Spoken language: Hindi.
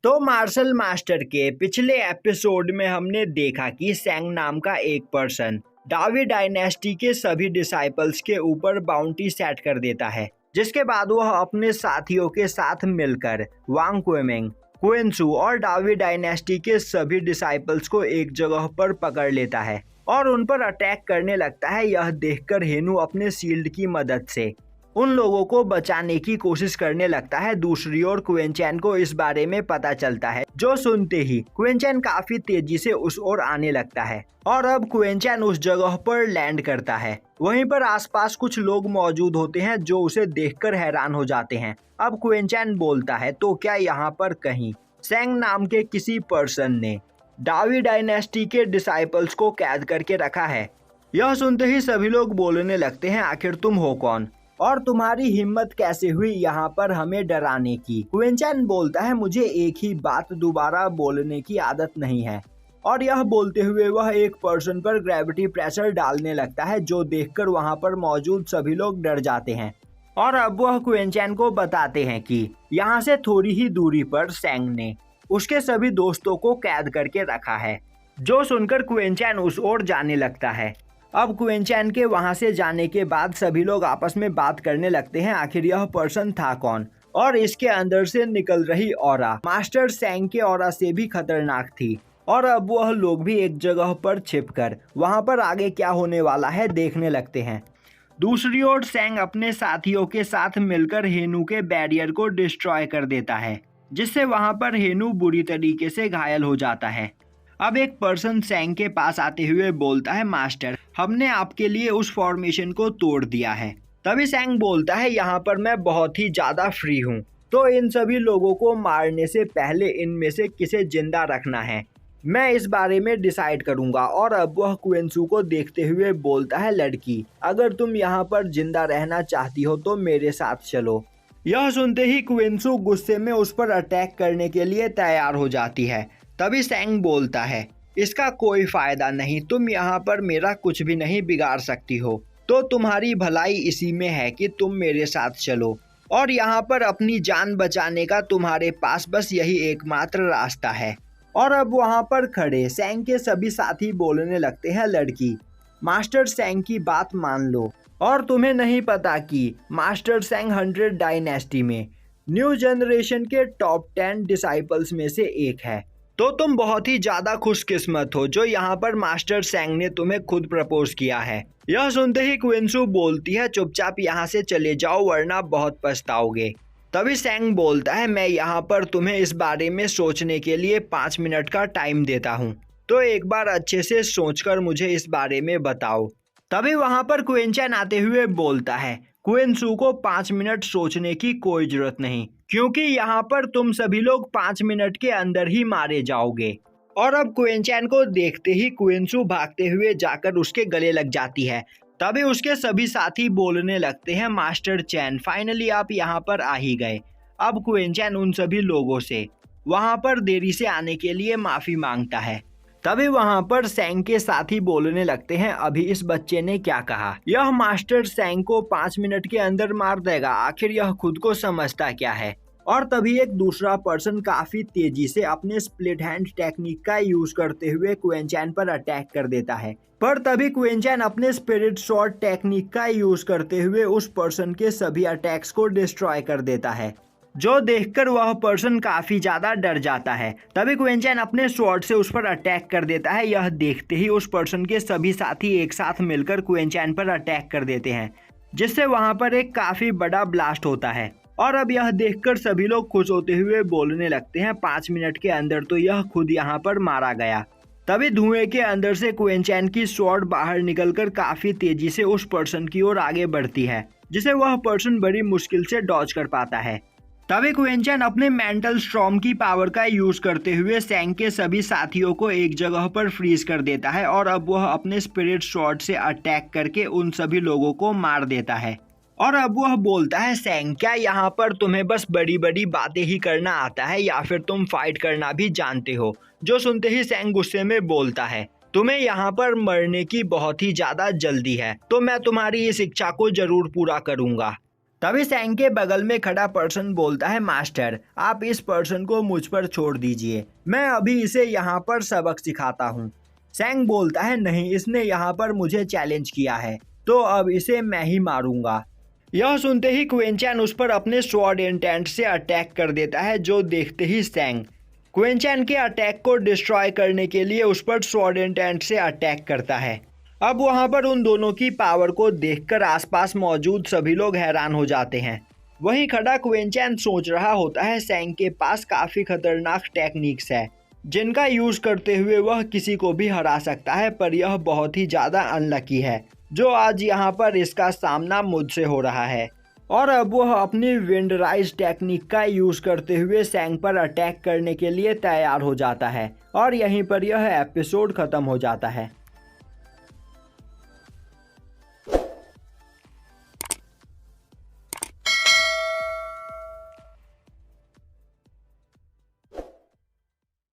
तो मार्शल मास्टर के पिछले एपिसोड में हमने देखा कि सेंग नाम का एक पर्सन डावी डायनेस्टी के सभी डिसाइपल्स के ऊपर बाउंटी सेट कर देता है, जिसके बाद वह अपने साथियों के साथ मिलकर वांग क्वेमेंग, क्वेनसू और डावी डायनेस्टी के सभी डिसाइपल्स को एक जगह पर पकड़ लेता है और उन पर अटैक करने लगता है। यह देखकर हेनू अपने शील्ड की मदद से उन लोगों को बचाने की कोशिश करने लगता है। दूसरी ओर क्वेनचैन को इस बारे में पता चलता है, जो सुनते ही क्वेनचैन काफी तेजी से उस ओर आने लगता है और अब क्वेनचैन उस जगह पर लैंड करता है। वहीं पर आसपास कुछ लोग मौजूद होते हैं जो उसे देखकर हैरान हो जाते हैं। अब क्वेनचैन बोलता है, तो क्या यहाँ पर कहीं सेंग नाम के किसी पर्सन ने डावी डायनेस्टी के डिसाइपल्स को कैद करके रखा है? यह सुनते ही सभी लोग बोलने लगते हैं, आखिर तुम हो कौन और तुम्हारी हिम्मत कैसे हुई यहाँ पर हमें डराने की? क्वेनचैन बोलता है, मुझे एक ही बात दोबारा बोलने की आदत नहीं है। और यह बोलते हुए वह एक पर्सन पर ग्रेविटी प्रेशर डालने लगता है, जो देखकर वहाँ पर मौजूद सभी लोग डर जाते हैं। और अब वह क्वेनचैन को बताते हैं कि यहाँ से थोड़ी ही दूरी पर सेंग ने उसके सभी दोस्तों को कैद करके रखा है, जो सुनकर क्वेनचैन उस ओर जाने लगता है। अब क्वेनचैन के वहां से जाने के बाद सभी लोग आपस में बात करने लगते हैं, आखिर यह पर्सन था कौन और इसके अंदर से निकल रही ऑरा मास्टर सेंग के ऑरा से भी खतरनाक थी। और अब वह लोग भी एक जगह पर छिपकर वहां पर आगे क्या होने वाला है देखने लगते हैं। दूसरी ओर सेंग अपने साथियों के साथ मिलकर हेनू के बैरियर को डिस्ट्रॉय कर देता है, जिससे वहां पर हेनू बुरी तरीके से घायल हो जाता है। अब एक पर्सन सेंग के पास आते हुए बोलता है, मास्टर हमने आपके लिए उस फॉर्मेशन को तोड़ दिया है। तभी सेंग बोलता है, यहाँ पर मैं बहुत ही ज्यादा फ्री हूँ, तो इन सभी लोगों को मारने से पहले इनमें से किसे जिंदा रखना है मैं इस बारे में डिसाइड करूंगा। और अब वह क्वेनसू को देखते हुए बोलता है, लड़की अगर तुम यहाँ पर जिंदा रहना चाहती हो तो मेरे साथ चलो। यह सुनते ही क्वेनसू गुस्से में उस पर अटैक करने के लिए तैयार हो जाती है। तभी सेंग बोलता है, इसका कोई फायदा नहीं, तुम यहाँ पर मेरा कुछ भी नहीं बिगाड़ सकती हो, तो तुम्हारी भलाई इसी में है कि तुम मेरे साथ चलो और यहाँ पर अपनी जान बचाने का तुम्हारे पास बस यही एकमात्र रास्ता है। और अब वहाँ पर खड़े सेंग के सभी साथी बोलने लगते हैं, लड़की मास्टर सेंग की बात मान लो, और तुम्हें नहीं पता कि मास्टर सेंग 100 डायनेस्टी में न्यू जनरेशन के टॉप 10 डिसाइपल्स में से एक है, तो तुम बहुत ही ज्यादा खुशकिस्मत हो जो यहाँ पर मास्टर सेंग ने तुम्हें खुद प्रपोज किया है। यह सुनते ही क्वेनसू बोलती है, चुपचाप यहाँ से चले जाओ वरना बहुत पछताओगे। तभी सेंग बोलता है, मैं यहाँ पर तुम्हें इस बारे में सोचने के लिए 5 मिनट का टाइम देता हूँ, तो एक बार अच्छे से सोचकर मुझे इस बारे में बताओ। तभी वहाँ पर क्वेनचैन आते हुए बोलता है, क्वेनसू को 5 मिनट सोचने की कोई जरूरत नहीं, क्योंकि यहाँ पर तुम सभी लोग 5 मिनट के अंदर ही मारे जाओगे। और अब क्वेनचैन को देखते ही क्वेनसू भागते हुए जाकर उसके गले लग जाती है। तभी उसके सभी साथी बोलने लगते हैं, मास्टर चैन फाइनली आप यहाँ पर आ ही गए। अब क्वेनचैन उन सभी लोगों से वहाँ पर देरी से आने के लिए माफी मांगता है। तभी वहाँ पर सेंग के साथी बोलने लगते हैं, अभी इस बच्चे ने क्या कहा, यह मास्टर सेंग को 5 मिनट के अंदर मार देगा, आखिर यह खुद को समझता क्या है। और तभी एक दूसरा पर्सन काफी तेजी से अपने स्प्लिट हैंड टेक्निक का यूज करते हुए क्वेनचैन पर अटैक कर देता है। पर तभी क्वेनचैन अपने स्पिरिट शॉट टेक्निक का यूज करते हुए उस पर्सन के सभी अटैक्स को डिस्ट्रॉय कर देता है, जो देखकर वह पर्सन काफी ज्यादा डर जाता है। तभी क्वेनचैन अपने स्वॉर्ड से उस पर अटैक कर देता है। यह देखते ही उस पर्सन के सभी साथी एक साथ मिलकर क्वेनचैन पर अटैक कर देते हैं, जिससे वहां पर एक काफी बड़ा ब्लास्ट होता है। और अब यह देखकर सभी लोग खुश होते हुए बोलने लगते हैं, 5 मिनट के अंदर तो यह खुद यहाँ पर मारा गया। तभी धुएं के अंदर से क्वेनचैन की स्वॉर्ड बाहर निकलकर काफी तेजी से उस पर्सन की ओर आगे बढ़ती है, जिसे वह पर्सन बड़ी मुश्किल से डॉज कर पाता है। तभी क्वेनचैन अपने मेंटल स्टॉर्म की पावर का यूज करते हुए सेंग के सभी साथियों को एक जगह पर फ्रीज कर देता है और अब वह अपने स्पिरिट स्वॉर्ड से अटैक करके उन सभी लोगों को मार देता है। और अब वह बोलता है, सेंग क्या यहाँ पर तुम्हें बस बड़ी बड़ी बातें ही करना आता है या फिर तुम फाइट करना भी जानते हो? जो सुनते ही सेंग गुस्से में बोलता है, तुम्हें यहाँ पर मरने की बहुत ही ज्यादा जल्दी है, तो मैं तुम्हारी इस इच्छा को जरूर पूरा करूंगा। तभी सैंग के बगल में खड़ा पर्सन बोलता है, मास्टर आप इस पर्सन को मुझ पर छोड़ दीजिए, मैं अभी इसे यहाँ पर सबक सिखाता हूँ। सैंग बोलता है, नहीं, इसने यहाँ पर मुझे चैलेंज किया है तो अब इसे मैं ही मारूंगा। यह सुनते ही क्वेनचैन उस पर अपने स्वॉर्ड इंटेंट से अटैक कर देता है, जो देखते ही सैंग क्वेनचैन के अटैक को डिस्ट्रॉय करने के लिए उस पर स्वॉर्ड इंटेंट से अटैक करता है। अब वहां पर उन दोनों की पावर को देखकर आसपास मौजूद सभी लोग हैरान हो जाते हैं। वहीं खड़ा क्वेनचैन सोच रहा होता है सैंग के पास काफी खतरनाक टेक्निक्स है जिनका यूज करते हुए वह किसी को भी हरा सकता है, पर यह बहुत ही ज्यादा अनलकी है जो आज यहाँ पर इसका सामना मुझसे हो रहा है। और अब वह अपनी विंड राइज टेक्निक का यूज करते हुए सैंग पर अटैक करने के लिए तैयार हो जाता है और यहीं पर यह एपिसोड खत्म हो जाता है।